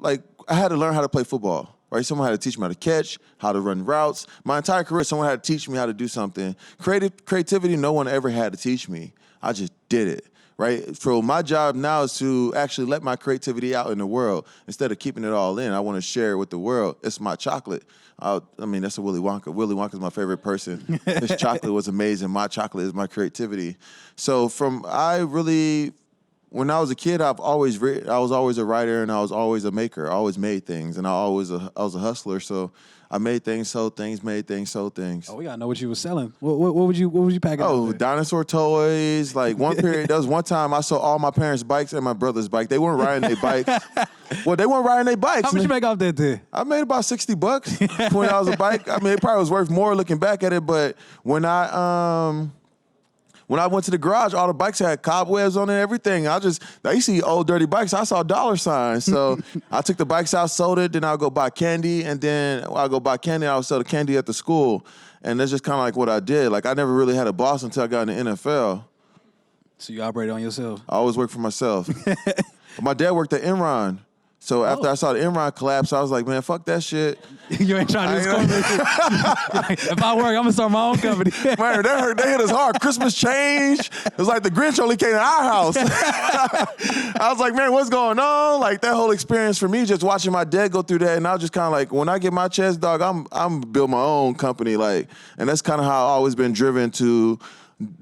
I had to learn how to play football. Right, someone had to teach me how to catch, how to run routes. My entire career, someone had to teach me how to do something. Creativity, no one ever had to teach me. I just did it. Right, so my job now is to actually let my creativity out in the world instead of keeping it all in. I want to share it with the world. It's my chocolate. That's a Willy Wonka. Willy Wonka's my favorite person. His chocolate was amazing. My chocolate is my creativity. So when I was a kid, I was always a writer and I was always a maker. I always made things, and I was a hustler. So I made things, sold things, made things, sold things. Oh, we gotta know what you was selling. What would you pack? Oh, dinosaur toys. Like one period, there was one time I sold all my parents' bikes and my brother's bike. They weren't riding their bikes. Well, they weren't riding their bikes. How much you make off that day? I made about $60, $20 a bike. I mean, it probably was worth more looking back at it. But when I went to the garage, all the bikes had cobwebs on it and everything. I used to see old dirty bikes. I saw dollar signs. So I took the bikes out, sold it, then I'll go buy candy. And then I'll go buy candy, I'll sell the candy at the school. And that's just kind of like what I did. Like, I never really had a boss until I got in the NFL. So you operated on yourself? I always worked for myself. My dad worked at Enron. So after I saw the Enron collapse, I was like, man, fuck that shit. You ain't trying to do this. If I work, I'm going to start my own company. Man, they hit us hard. Christmas change. It was like the Grinch only came to our house. I was like, man, what's going on? Like, that whole experience for me, just watching my dad go through that, and I was just kind of like, when I get my chance, dog, I'm build my own company. Like, and that's kind of how I've always been driven to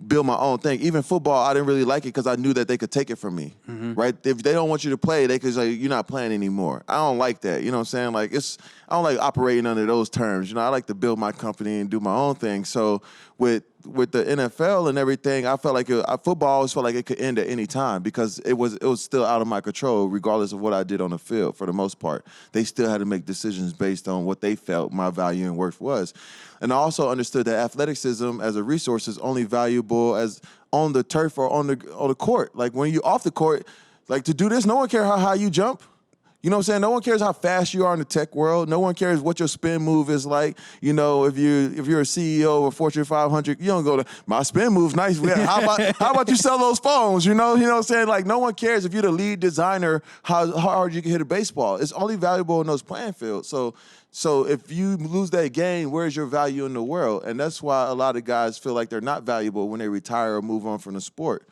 build my own thing. Even football, I didn't really like it because I knew that they could take it from me, right? If they don't want you to play, they could say, you're not playing anymore. I don't like that, you know what I'm saying? Like, I don't like operating under those terms. You know, I like to build my company and do my own thing. So with the NFL and everything, I felt like football always felt like it could end at any time because it was still out of my control regardless of what I did on the field for the most part. They still had to make decisions based on what they felt my value and worth was. And I also understood that athleticism as a resource is only valuable as on the turf or on the court. Like when you're off the court, like to do this, no one cares how high you jump. You know what I'm saying? No one cares how fast you are in the tech world. No one cares what your spin move is like. You know, if you're a CEO of a Fortune 500, you don't go to, my spin move's nice. How about you sell those phones? You know what I'm saying? Like, no one cares if you're the lead designer, how hard you can hit a baseball. It's only valuable in those playing fields. So if you lose that game, where's your value in the world? And that's why a lot of guys feel like they're not valuable when they retire or move on from the sport.